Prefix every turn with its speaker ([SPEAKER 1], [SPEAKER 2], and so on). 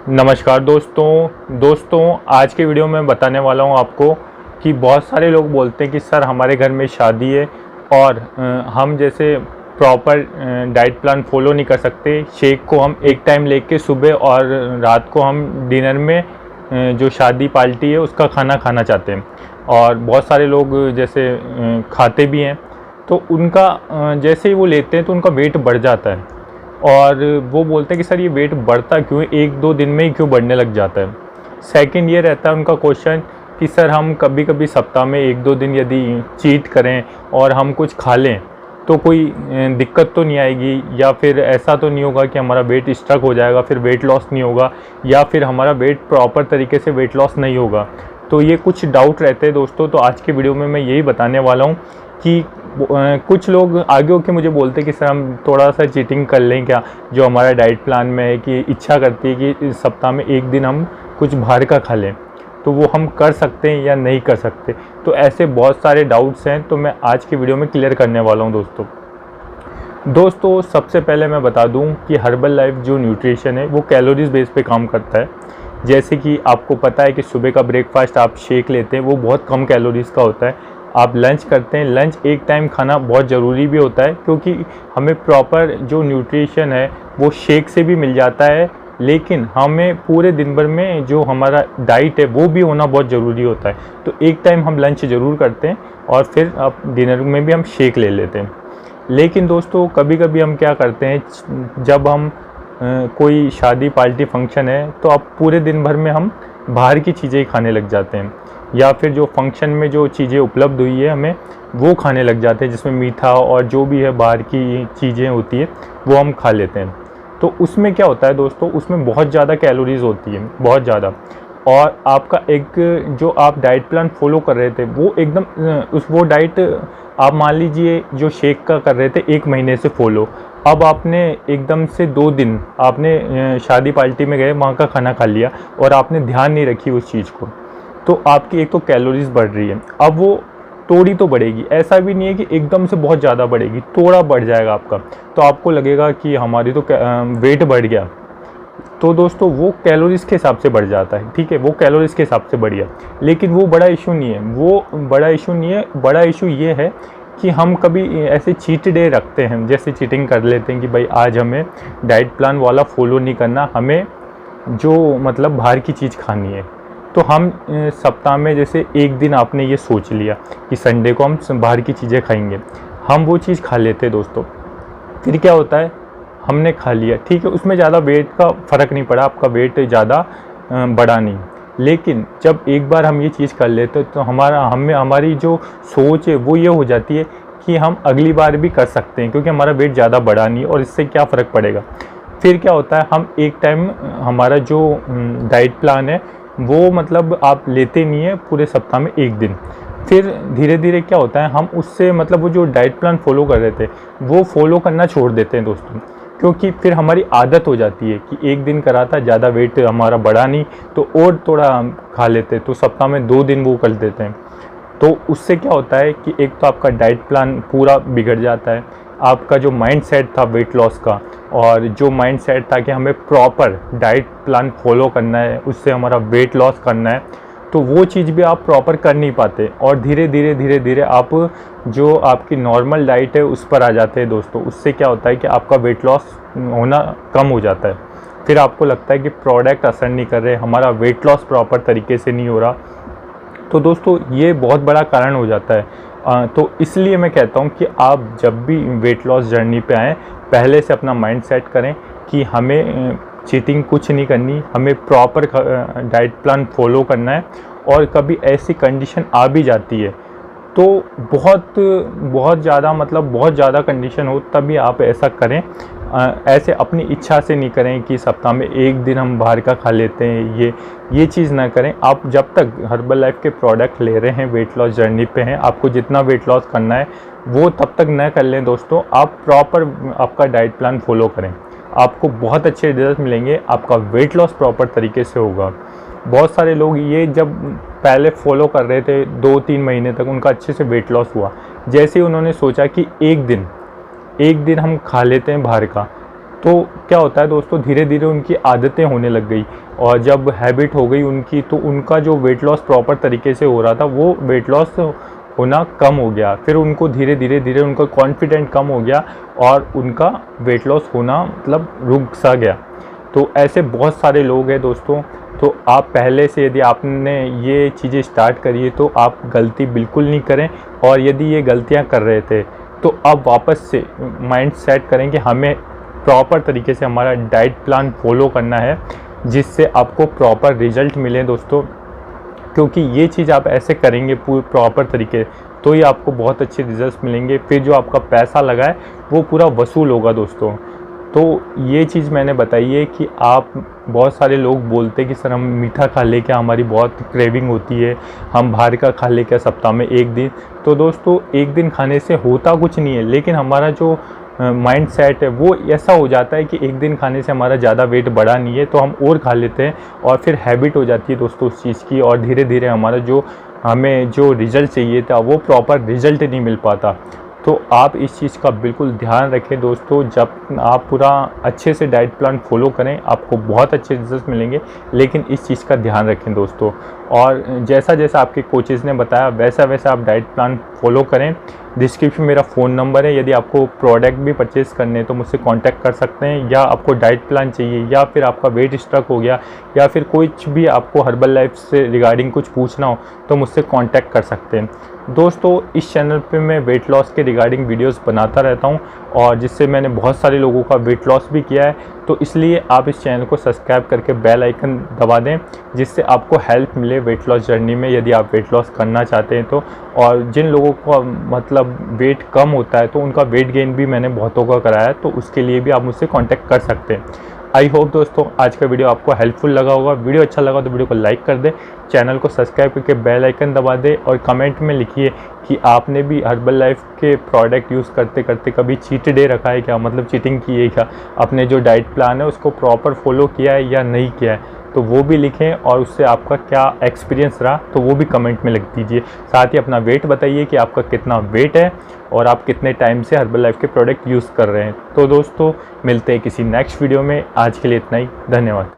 [SPEAKER 1] नमस्कार दोस्तों आज के वीडियो में बताने वाला हूं आपको कि बहुत सारे लोग बोलते हैं कि सर हमारे घर में शादी है और हम जैसे प्रॉपर डाइट प्लान फॉलो नहीं कर सकते। शेक को हम एक टाइम लेके सुबह और रात को हम डिनर में जो शादी पार्टी है उसका खाना खाना चाहते हैं और बहुत सारे लोग जैसे खाते भी हैं तो उनका जैसे ही वो लेते हैं तो उनका वेट बढ़ जाता है और वो बोलते हैं कि सर ये वेट बढ़ता क्यों है, एक दो दिन में ही क्यों बढ़ने लग जाता है। सेकंड ये रहता है उनका क्वेश्चन कि सर हम कभी कभी सप्ताह में एक दो दिन यदि चीट करें और हम कुछ खा लें तो कोई दिक्कत तो नहीं आएगी, या फिर ऐसा तो नहीं होगा कि हमारा वेट स्ट्रक हो जाएगा, फिर वेट लॉस नहीं होगा, या फिर हमारा वेट प्रॉपर तरीके से वेट लॉस नहीं होगा। तो ये कुछ डाउट रहते हैं दोस्तों। तो आज के वीडियो में मैं यही बताने वाला हूँ कि कुछ लोग आगे होकर मुझे बोलते हैं कि सर हम थोड़ा सा चीटिंग कर लें क्या, जो हमारा डाइट प्लान में है कि इच्छा करती है कि इस सप्ताह में एक दिन हम कुछ बाहर का खा लें, तो वो हम कर सकते हैं या नहीं कर सकते। तो ऐसे बहुत सारे डाउट्स हैं, तो मैं आज की वीडियो में क्लियर करने वाला हूं दोस्तों। सबसे पहले मैं बता दूं कि हर्बल लाइफ जो न्यूट्रिशन है वो कैलोरीज बेस पे काम करता है। जैसे कि आपको पता है कि सुबह का ब्रेकफास्ट आप शेक लेते हैं वो बहुत कम कैलोरीज का होता है। आप लंच करते हैं, लंच एक टाइम खाना बहुत ज़रूरी भी होता है क्योंकि हमें प्रॉपर जो न्यूट्रिशन है वो शेक से भी मिल जाता है, लेकिन हमें पूरे दिन भर में जो हमारा डाइट है वो भी होना बहुत ज़रूरी होता है। तो एक टाइम हम लंच ज़रूर करते हैं और फिर आप डिनर में भी हम शेक ले लेते हैं। लेकिन दोस्तों कभी कभी हम क्या करते हैं, जब हम कोई शादी पार्टी फंक्शन है तो आप पूरे दिन भर में हम बाहर की चीज़ें खाने लग जाते हैं, या फिर जो फंक्शन में जो चीज़ें उपलब्ध हुई है हमें वो खाने लग जाते हैं, जिसमें मीठा और जो भी है बाहर की चीज़ें होती है वो हम खा लेते हैं। तो उसमें क्या होता है दोस्तों, उसमें बहुत ज़्यादा कैलोरीज होती है, बहुत ज़्यादा। और आपका एक जो आप डाइट प्लान फॉलो कर रहे थे वो एकदम वो डाइट आप मान लीजिए जो शेक का कर रहे थे एक महीने से फॉलो, अब आपने एकदम से 2 दिन आपने शादी पार्टी में गए, वहाँ का खाना खा लिया और आपने ध्यान नहीं रखी उस चीज़ को, तो आपकी एक तो कैलोरीज बढ़ रही है। अब वो थोड़ी तो बढ़ेगी, ऐसा भी नहीं है कि एकदम से बहुत ज़्यादा बढ़ेगी, थोड़ा बढ़ जाएगा आपका, तो आपको लगेगा कि हमारी तो वेट बढ़ गया। तो दोस्तों वो कैलोरीज के हिसाब से बढ़ जाता है, ठीक है, वो कैलोरीज के हिसाब से बढ़ गया, लेकिन वो बड़ा इशू नहीं है, वो बड़ा इशू नहीं है। बड़ा इशू ये है कि हम कभी ऐसे चीट डे रखते हैं, जैसे चीटिंग कर लेते हैं कि भाई आज हमें डाइट प्लान वाला फॉलो नहीं करना, हमें जो मतलब बाहर की चीज़ खानी है। तो हम सप्ताह में जैसे एक दिन आपने ये सोच लिया कि संडे को हम बाहर की चीज़ें खाएंगे, हम वो चीज़ खा लेते हैं दोस्तों। फिर क्या होता है, हमने खा लिया, ठीक है, उसमें ज़्यादा वेट का फ़र्क नहीं पड़ा, आपका वेट ज़्यादा बढ़ा नहीं, लेकिन जब एक बार हम ये चीज़ कर लेते हैं तो हमारी जो सोच है वो ये हो जाती है कि हम अगली बार भी कर सकते हैं क्योंकि हमारा वेट ज़्यादा बढ़ा नहीं और इससे क्या फ़र्क पड़ेगा। फिर क्या होता है, हम एक टाइम हमारा जो डाइट प्लान है वो मतलब आप लेते नहीं है पूरे सप्ताह में एक दिन, फिर धीरे धीरे क्या होता है हम उससे मतलब वो जो डाइट प्लान फॉलो कर रहे थे वो फॉलो करना छोड़ देते हैं दोस्तों, क्योंकि फिर हमारी आदत हो जाती है कि एक दिन करा था, ज़्यादा वेट हमारा बढ़ा नहीं तो और थोड़ा खा लेते, तो सप्ताह में 2 दिन वो कर देते हैं। तो उससे क्या होता है कि एक तो आपका डाइट प्लान पूरा बिगड़ जाता है, आपका जो माइंड सेट था वेट लॉस का और जो माइंड सेट था कि हमें प्रॉपर डाइट प्लान फॉलो करना है, उससे हमारा वेट लॉस करना है, तो वो चीज़ भी आप प्रॉपर कर नहीं पाते और धीरे धीरे आप जो आपकी नॉर्मल डाइट है उस पर आ जाते हैं दोस्तों। उससे क्या होता है कि आपका वेट लॉस होना कम हो जाता है, फिर आपको लगता है कि प्रोडक्ट असर नहीं कर रहे, हमारा वेट लॉस प्रॉपर तरीके से नहीं हो रहा। तो दोस्तों ये बहुत बड़ा कारण हो जाता है। तो इसलिए मैं कहता हूँ कि आप जब भी वेट लॉस जर्नी पे आएँ, पहले से अपना माइंड सेट करें कि हमें चीटिंग कुछ नहीं करनी, हमें प्रॉपर डाइट प्लान फॉलो करना है। और कभी ऐसी कंडीशन आ भी जाती है तो बहुत ज़्यादा मतलब बहुत ज़्यादा कंडीशन हो तभी आप ऐसा करें, ऐसे अपनी इच्छा से नहीं करें कि सप्ताह में एक दिन हम बाहर का खा लेते हैं, ये चीज़ ना करें। आप जब तक हर्बल लाइफ के प्रोडक्ट ले रहे हैं, वेट लॉस जर्नी पे हैं, आपको जितना वेट लॉस करना है वो तब तक न कर लें दोस्तों। आप प्रॉपर आपका डाइट प्लान फॉलो करें, आपको बहुत अच्छे रिजल्ट मिलेंगे, आपका वेट लॉस प्रॉपर तरीके से होगा। बहुत सारे लोग ये जब पहले फॉलो कर रहे थे 2-3 महीने तक उनका अच्छे से वेट लॉस हुआ, जैसे ही उन्होंने सोचा कि एक दिन हम खा लेते हैं बाहर का, तो क्या होता है दोस्तों, धीरे धीरे उनकी आदतें होने लग गई और जब हैबिट हो गई उनकी, तो उनका जो वेट लॉस प्रॉपर तरीके से हो रहा था वो वेट लॉस होना कम हो गया। फिर उनको धीरे धीरे उनका कॉन्फिडेंट कम हो गया और उनका वेट लॉस होना मतलब रुक सा गया। तो ऐसे बहुत सारे लोग हैं दोस्तों। तो आप पहले से यदि आपने ये चीज़ें स्टार्ट करी है तो आप गलती बिल्कुल नहीं करें, और यदि ये गलतियां कर रहे थे तो अब वापस से माइंड सेट करें कि हमें प्रॉपर तरीके से हमारा डाइट प्लान फॉलो करना है, जिससे आपको प्रॉपर रिजल्ट मिले दोस्तों। क्योंकि ये चीज़ आप ऐसे करेंगे प्रॉपर तरीके, तो ही आपको बहुत अच्छे रिजल्ट मिलेंगे। फिर जो आपका पैसा लगा है वो पूरा वसूल होगा दोस्तों। तो ये चीज़ मैंने बताई है कि आप, बहुत सारे लोग बोलते हैं कि सर हम मीठा खा ले क्या, हमारी बहुत क्रेविंग होती है, हम बाहर का खा ले क्या सप्ताह में एक दिन। तो दोस्तों एक दिन खाने से होता कुछ नहीं है, लेकिन हमारा जो माइंड सेट है वो ऐसा हो जाता है कि एक दिन खाने से हमारा ज़्यादा वेट बढ़ा नहीं है तो हम और खा लेते हैं, और फिर हैबिट हो जाती है दोस्तों उस चीज़ की, और धीरे धीरे हमारा जो हमें जो रिज़ल्ट चाहिए था वो प्रॉपर रिज़ल्ट नहीं मिल पाता। तो आप इस चीज़ का बिल्कुल ध्यान रखें दोस्तों। जब आप पूरा अच्छे से डाइट प्लान फॉलो करें आपको बहुत अच्छे रिजल्ट मिलेंगे, लेकिन इस चीज़ का ध्यान रखें दोस्तों। और जैसा जैसा आपके कोचेज़ ने बताया वैसा वैसा आप डाइट प्लान फॉलो करें। डिस्क्रिप्शन में मेरा फ़ोन नंबर है, यदि आपको प्रोडक्ट भी परचेज़ करने हैं तो मुझसे कांटेक्ट कर सकते हैं, या आपको डाइट प्लान चाहिए, या फिर आपका वेट स्ट्रक हो गया, या फिर कुछ भी आपको हर्बल लाइफ से रिगार्डिंग कुछ पूछना हो तो मुझसे कांटेक्ट कर सकते हैं दोस्तों। इस चैनल पे मैं वेट लॉस के रिगार्डिंग वीडियोस बनाता रहता हूं, और जिससे मैंने बहुत सारे लोगों का वेट लॉस भी किया है। तो इसलिए आप इस चैनल को सब्सक्राइब करके बेल आइकन दबा दें, जिससे आपको हेल्प मिले वेट लॉस जर्नी में, यदि आप वेट लॉस करना चाहते हैं तो। और जिन लोगों को मतलब वेट कम होता है तो उनका वेट गेन भी मैंने बहुतों का कराया है, तो उसके लिए भी आप मुझसे कॉन्टैक्ट कर सकते हैं। आई होप दोस्तों आज का वीडियो आपको हेल्पफुल लगा होगा। वीडियो अच्छा लगा तो वीडियो को लाइक कर दें, चैनल को सब्सक्राइब करके बेल आइकन दबा दें, और कमेंट में लिखिए कि आपने भी हर्बल लाइफ के प्रोडक्ट यूज़ करते करते कभी चीट डे रखा है क्या, मतलब चीटिंग की है क्या, अपने जो डाइट प्लान है उसको प्रॉपर फॉलो किया है या नहीं किया है, तो वो भी लिखें, और उससे आपका क्या एक्सपीरियंस रहा तो वो भी कमेंट में लिख दीजिए। साथ ही अपना वेट बताइए कि आपका कितना वेट है और आप कितने टाइम से हर्बल लाइफ के प्रोडक्ट यूज़ कर रहे हैं। तो दोस्तों मिलते हैं किसी नेक्स्ट वीडियो में, आज के लिए इतना ही, धन्यवाद।